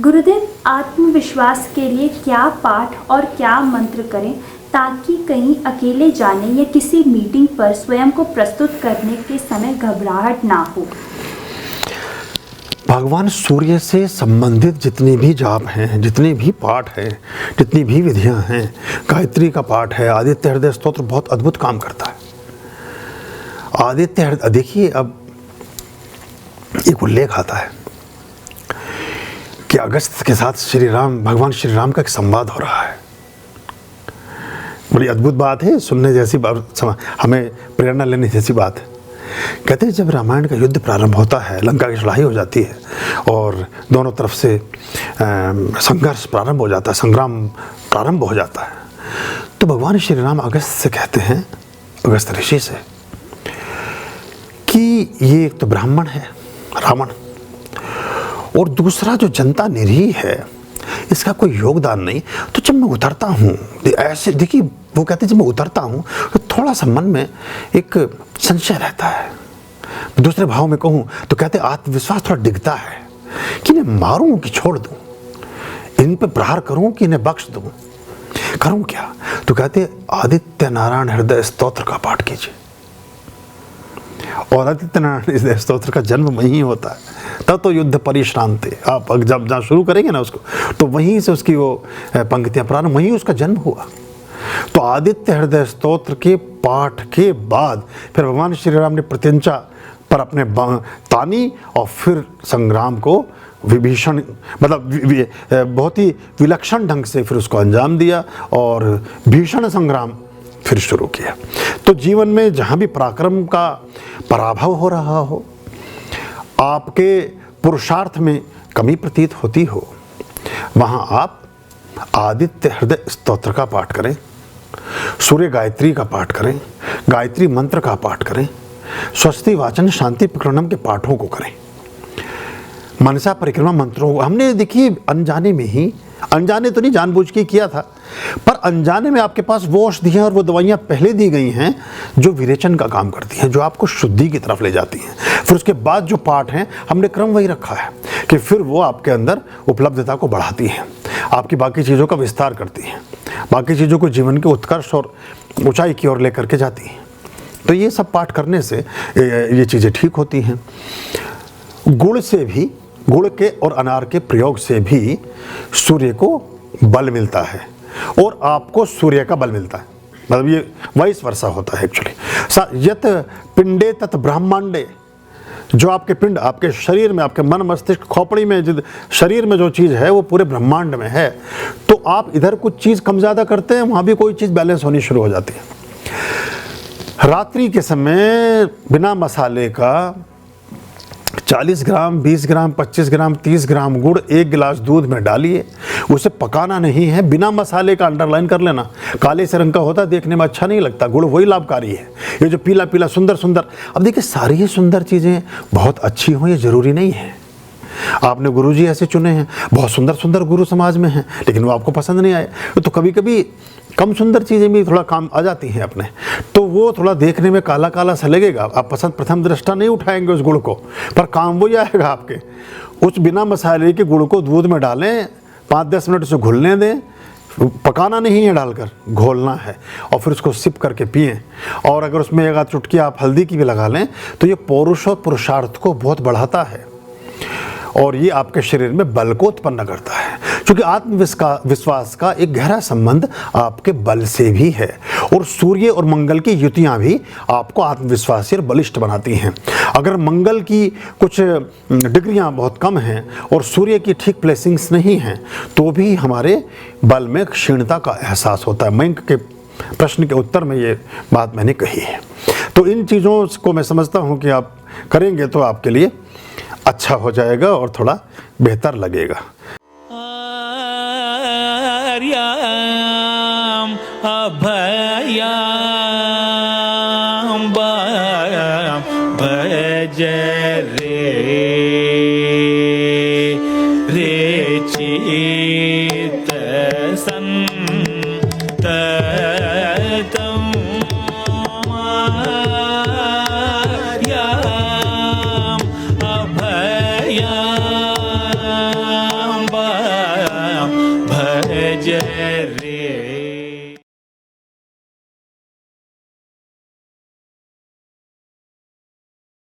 गुरुदेव, आत्मविश्वास के लिए क्या पाठ और क्या मंत्र करें ताकि कहीं अकेले जाने या किसी मीटिंग पर स्वयं को प्रस्तुत करने के समय घबराहट ना हो? भगवान सूर्य से संबंधित जितनी भी जाप हैं, जितने भी पाठ हैं, जितनी भी विधियां हैं, गायत्री का पाठ है, आदित्य हृदय स्तोत्र बहुत अद्भुत काम करता है। आदित्य हृदय, देखिए अब एक उल्लेख आता है कि अगस्त के साथ भगवान श्री राम का एक संवाद हो रहा है। बड़ी अद्भुत बात है, सुनने जैसी बात, हमें प्रेरणा लेने जैसी बात है। कहते हैं जब रामायण का युद्ध प्रारंभ होता है, लंका की लड़ाई हो जाती है और दोनों तरफ से संघर्ष प्रारंभ हो जाता है, संग्राम प्रारंभ हो जाता है, तो भगवान श्री राम अगस्त से कहते हैं, अगस्त ऋषि से, कि ये एक तो ब्राह्मण है रावण, और दूसरा जो जनता निरीह है इसका कोई योगदान नहीं। तो जब मैं उतरता हूँ ऐसे, देखिए वो कहते हैं जब मैं उतरता हूँ तो थोड़ा सा मन में एक संशय रहता है। दूसरे भाव में कहूँ तो कहते आत्मविश्वास थोड़ा डिगता है कि इन्हें मारूं कि छोड़ दूं, इन पे प्रहार करूं कि इन्हें बख्श दूं, करूं क्या? तो कहते आदित्य नारायण हृदय स्तोत्र का पाठ कीजिए। और आदित्य नारायण हृदय स्तोत्र का जन्म वहीं होता है, तब तो युद्ध परिश्रांति, आप जब जहाँ शुरू करेंगे ना उसको, तो वहीं से उसकी वो पंक्तियां प्रारंभ, वहीं उसका जन्म हुआ। तो आदित्य हृदय स्तोत्र के पाठ के बाद फिर भगवान श्री राम ने प्रत्यंचा पर अपने तानी और फिर संग्राम को विभीषण, मतलब बहुत ही विलक्षण ढंग से फिर उसको अंजाम दिया और भीषण संग्राम फिर शुरू किया। तो जीवन में जहाँ भी पराक्रम का पराभव हो रहा हो, आपके पुरुषार्थ में कमी प्रतीत होती हो, वहाँ आप आदित्य हृदय स्तोत्र का पाठ करें, सूर्य गायत्री का पाठ करें, गायत्री मंत्र का पाठ करें, स्वस्ति वाचन शांति प्रकरणम के पाठों को करें, मनसा परिक्रमा मंत्रों को। हमने देखिए अनजाने में ही, अनजाने तो नहीं जानबूझ के किया था, पर अनजाने में आपके पास वो औषधियाँ और वो दवाइयाँ पहले दी गई हैं जो विरेचन का काम करती हैं, जो आपको शुद्धि की तरफ ले जाती हैं। फिर उसके बाद जो पाठ हैं हमने क्रम वही रखा है कि फिर वो आपके अंदर उपलब्धता को बढ़ाती हैं, आपकी बाकी चीज़ों का विस्तार करती हैं, बाकी चीज़ों को जीवन के उत्कर्ष और ऊंचाई की ओर लेकर के जाती हैं। तो ये सब पाठ करने से ये चीज़ें ठीक होती हैं। गुड़ से भी, गुड़ के और अनार के प्रयोग से भी सूर्य को बल मिलता है और आपको सूर्य का बल मिलता है, मतलब ये वाइस वर्सा होता है एक्चुअली। यत पिंडे तत् ब्रह्मांडे, जो आपके पिंड, आपके शरीर में, आपके मन मस्तिष्क खोपड़ी में, शरीर में जो चीज़ है वो पूरे ब्रह्मांड में है। तो आप इधर कुछ चीज़ कम ज़्यादा करते हैं, वहाँ भी कोई चीज़ बैलेंस होनी शुरू हो जाती है। रात्रि के समय बिना मसाले का 40 ग्राम, 20 ग्राम, 25 ग्राम, 30 ग्राम गुड़ 1 गिलास दूध में डालिए, उसे पकाना नहीं है, बिना मसाले का, अंडरलाइन कर लेना, काले से रंग का होता है, देखने में अच्छा नहीं लगता, गुड़ वही लाभकारी है। ये जो पीला पीला सुंदर सुंदर, अब देखिए सारी ही सुंदर चीज़ें बहुत अच्छी हों ये ज़रूरी नहीं है। आपने गुरुजी ऐसे चुने हैं, बहुत सुंदर सुंदर गुरु समाज में हैं, लेकिन वो आपको पसंद नहीं आए, तो कभी कभी कम सुंदर चीज़ें भी थोड़ा काम आ जाती हैं अपने, तो वो थोड़ा देखने में काला काला सा लगेगा, आप पसंद प्रथम दृष्टा नहीं उठाएंगे उस गुड़ को, पर काम वही आएगा आपके। उस बिना मसाले के गुड़ को दूध में डालें, 5-10 मिनट उसे घुलने दें, पकाना नहीं है, डालकर घोलना है, और फिर उसको सिप करके पिएं। और अगर उसमें एक आध चुटकी आप हल्दी की भी लगा लें तो ये पौरुष और पुरुषार्थ को बहुत बढ़ाता है और ये आपके शरीर में बल को उत्पन्न करता है, क्योंकि आत्मविश्वास का एक गहरा संबंध आपके बल से भी है। और सूर्य और मंगल की युतियाँ भी आपको आत्मविश्वासी और बलिष्ठ बनाती हैं। अगर मंगल की कुछ डिग्रियाँ बहुत कम हैं और सूर्य की ठीक प्लेसिंग्स नहीं हैं तो भी हमारे बल में क्षीणता का एहसास होता है। मयंक के प्रश्न के उत्तर में ये बात मैंने कही है। तो इन चीज़ों को मैं समझता हूँ कि आप करेंगे तो आपके लिए अच्छा हो जाएगा और थोड़ा बेहतर लगेगा। अभयाम भज रे चित संत अभयाम जय रे